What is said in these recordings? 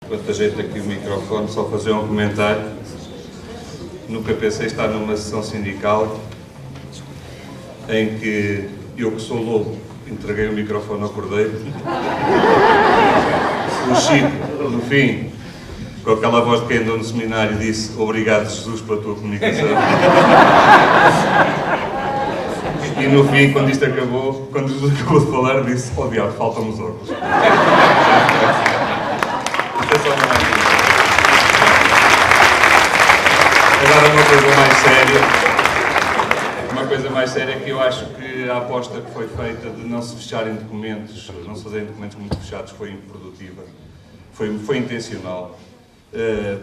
Quanto ajeito aqui o microfone, só fazer um comentário. Nunca pensei estar numa sessão sindical em que eu, que sou lobo, entreguei o microfone ao cordeiro. O Chico, no fim, com aquela voz de quem andou no seminário, disse: "Obrigado, Jesus, pela tua comunicação." E no fim, quando isto acabou, quando Jesus acabou de falar, disse: "Oh diabo, faltam os óculos." Isto é só uma... Agora uma coisa mais séria que eu acho que a aposta que foi feita de não se fecharem documentos, não se fazerem documentos muito fechados, foi improdutiva, foi intencional,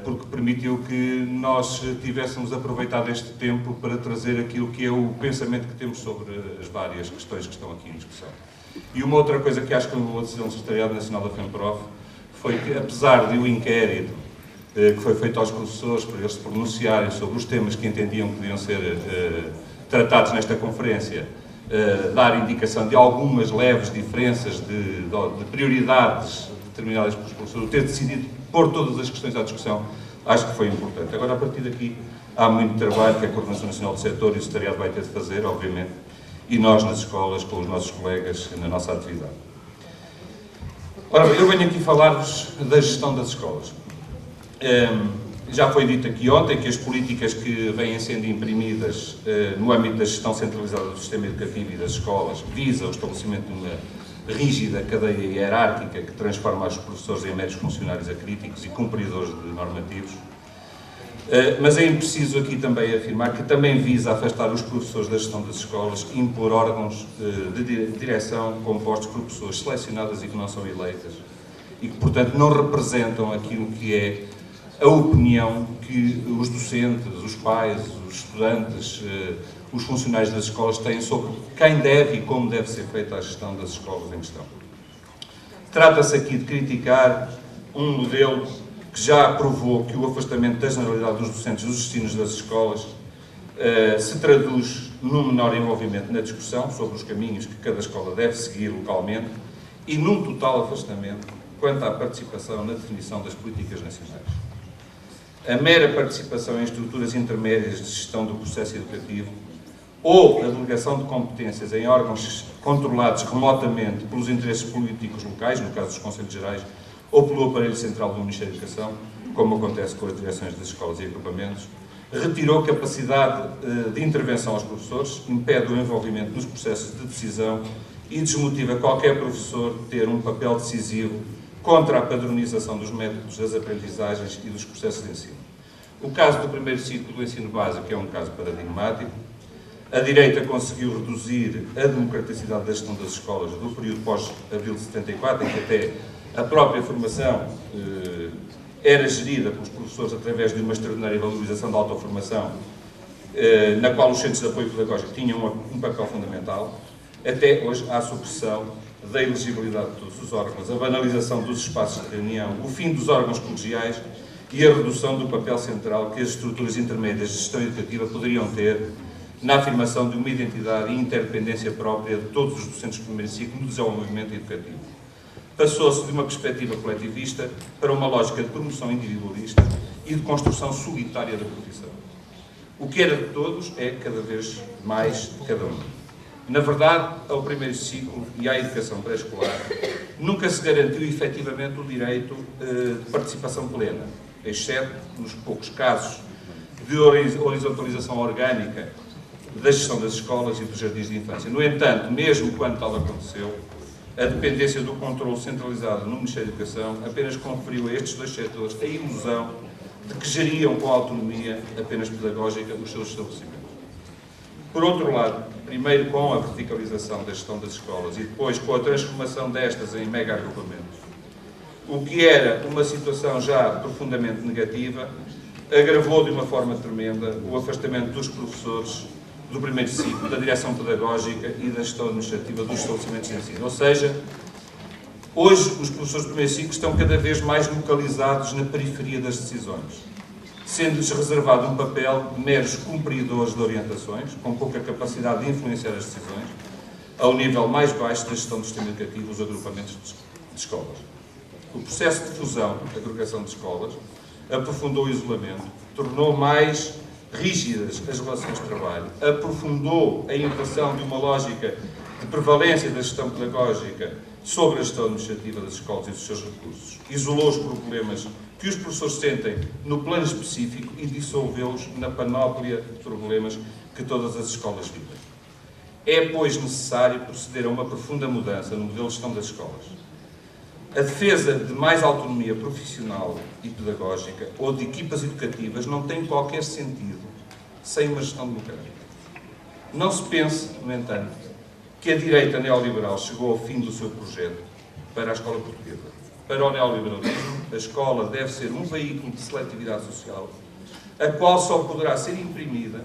porque permitiu que nós tivéssemos aproveitado este tempo para trazer aquilo que é o pensamento que temos sobre as várias questões que estão aqui em discussão. E uma outra coisa que acho que levou a decisão do Secretariado Nacional da FEMPROF foi que, apesar de o inquérito que foi feito aos professores para eles se pronunciarem sobre os temas que entendiam que podiam ser tratados nesta conferência, dar indicação de algumas leves diferenças de prioridades determinadas pelos professores, ter decidido pôr todas as questões à discussão, acho que foi importante. Agora, a partir daqui, há muito trabalho que a Coordenação Nacional do Setor e o Secretariado vai ter de fazer, obviamente, e nós nas escolas, com os nossos colegas, na nossa atividade. Ora, eu venho aqui falar-vos da gestão das escolas. Já foi dito aqui ontem que as políticas que vêm sendo imprimidas no âmbito da gestão centralizada do sistema educativo e das escolas visa o estabelecimento de uma rígida cadeia hierárquica que transforma os professores em meros funcionários acríticos e cumpridores de normativos. Mas é preciso aqui também afirmar que também visa afastar os professores da gestão das escolas e impor órgãos de direção compostos por pessoas selecionadas e que não são eleitas e que, portanto, não representam aquilo que é a opinião que os docentes, os pais, os estudantes, os funcionários das escolas têm sobre quem deve e como deve ser feita a gestão das escolas em questão. Trata-se aqui de criticar um modelo que já provou que o afastamento da generalidade dos docentes dos destinos das escolas se traduz num menor envolvimento na discussão sobre os caminhos que cada escola deve seguir localmente e num total afastamento quanto à participação na definição das políticas nacionais. A mera participação em estruturas intermédias de gestão do processo educativo ou a delegação de competências em órgãos controlados remotamente pelos interesses políticos locais, no caso dos Conselhos Gerais, ou pelo aparelho central do Ministério da Educação, como acontece com as direções das escolas e agrupamentos, retirou capacidade de intervenção aos professores, impede o envolvimento nos processos de decisão e desmotiva qualquer professor de ter um papel decisivo contra a padronização dos métodos das aprendizagens e dos processos de ensino. O caso do primeiro ciclo do ensino básico é um caso paradigmático. A direita conseguiu reduzir a democraticidade da gestão das escolas do período pós-abril de 74, em que até a própria formação era gerida pelos professores através de uma extraordinária valorização da autoformação, na qual os centros de apoio pedagógico tinham um papel fundamental, até hoje à supressão da elegibilidade de todos os órgãos, a banalização dos espaços de reunião, o fim dos órgãos colegiais e a redução do papel central que as estruturas intermédias de gestão educativa poderiam ter na afirmação de uma identidade e interdependência própria de todos os docentes do primeiro ciclo no desenvolvimento educativo. Passou-se de uma perspectiva coletivista para uma lógica de promoção individualista e de construção solitária da profissão. O que era de todos é cada vez mais de cada um. Na verdade, ao primeiro ciclo e à educação pré-escolar, nunca se garantiu efetivamente o direito de participação plena, exceto nos poucos casos de horizontalização orgânica da gestão das escolas e dos jardins de infância. No entanto, mesmo quando tal aconteceu, a dependência do controle centralizado no Ministério da Educação apenas conferiu a estes dois setores a ilusão de que geriam com autonomia apenas pedagógica os seus estabelecimentos. Por outro lado, primeiro com a verticalização da gestão das escolas e depois com a transformação destas em mega-agrupamentos, o que era uma situação já profundamente negativa, agravou de uma forma tremenda o afastamento dos professores do primeiro ciclo, da direção pedagógica e da gestão administrativa dos estabelecimentos de ensino. Ou seja, hoje os professores do primeiro ciclo estão cada vez mais localizados na periferia das decisões, sendo-lhes reservado um papel de meros cumpridores de orientações, com pouca capacidade de influenciar as decisões, ao nível mais baixo da gestão do sistema educativo, os agrupamentos de escolas. O processo de fusão, agregação de escolas, aprofundou o isolamento, tornou mais rígidas as relações de trabalho, aprofundou a inversão de uma lógica de prevalência da gestão pedagógica sobre a gestão administrativa das escolas e dos seus recursos, isolou os problemas que os professores sentem no plano específico e dissolveu-os na panóplia de problemas que todas as escolas vivem. É, pois, necessário proceder a uma profunda mudança no modelo de gestão das escolas. A defesa de mais autonomia profissional e pedagógica ou de equipas educativas não tem qualquer sentido sem uma gestão democrática. Não se pense, no entanto, que a direita neoliberal chegou ao fim do seu projeto para a escola portuguesa. Para o neoliberalismo, a escola deve ser um veículo de seletividade social, a qual só poderá ser imprimida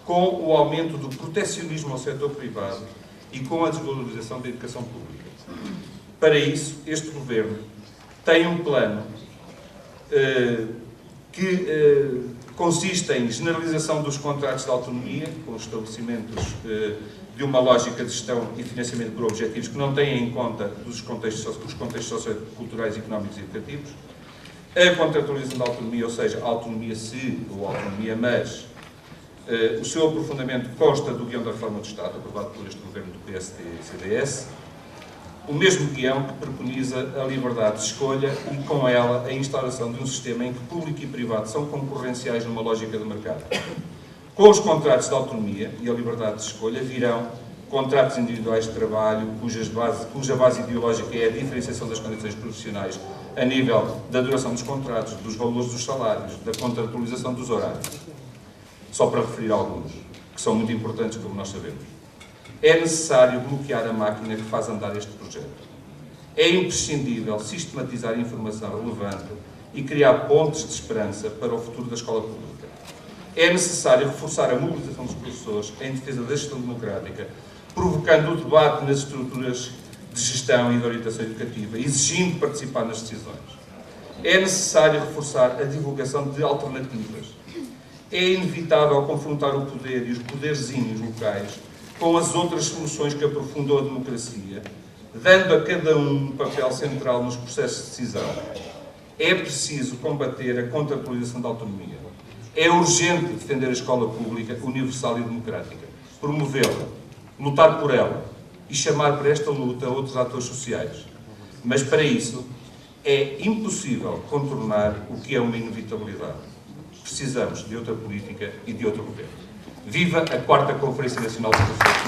com o aumento do protecionismo ao setor privado e com a desvalorização da educação pública. Para isso, este Governo tem um plano que consiste em generalização dos contratos de autonomia, com os estabelecimentos de uma lógica de gestão e financiamento por objetivos que não têm em conta os contextos socioculturais, económicos e educativos, a contratualização da autonomia, ou seja, autonomia se ou autonomia mas. O seu aprofundamento consta do guião da reforma do Estado, aprovado por este Governo do PSD e CDS, o mesmo guião que preconiza a liberdade de escolha e, com ela, a instauração de um sistema em que público e privado são concorrenciais numa lógica de mercado. Com os contratos de autonomia e a liberdade de escolha virão contratos individuais de trabalho cuja base ideológica é a diferenciação das condições profissionais a nível da duração dos contratos, dos valores dos salários, da contratualização dos horários. Só para referir alguns, que são muito importantes, como nós sabemos. É necessário bloquear a máquina que faz andar este projeto. É imprescindível sistematizar a informação relevante e criar pontes de esperança para o futuro da escola pública. É necessário reforçar a mobilização dos professores em defesa da gestão democrática, provocando o debate nas estruturas de gestão e de orientação educativa, exigindo participar nas decisões. É necessário reforçar a divulgação de alternativas. É inevitável confrontar o poder e os poderzinhos locais com as outras soluções que aprofundam a democracia, dando a cada um papel central nos processos de decisão. É preciso combater a contratualização da autonomia. É urgente defender a escola pública universal e democrática, promovê-la, lutar por ela e chamar para esta luta outros atores sociais. Mas para isso é impossível contornar o que é uma inevitabilidade. Precisamos de outra política e de outro governo. Viva a 4ª Conferência Nacional de Professores!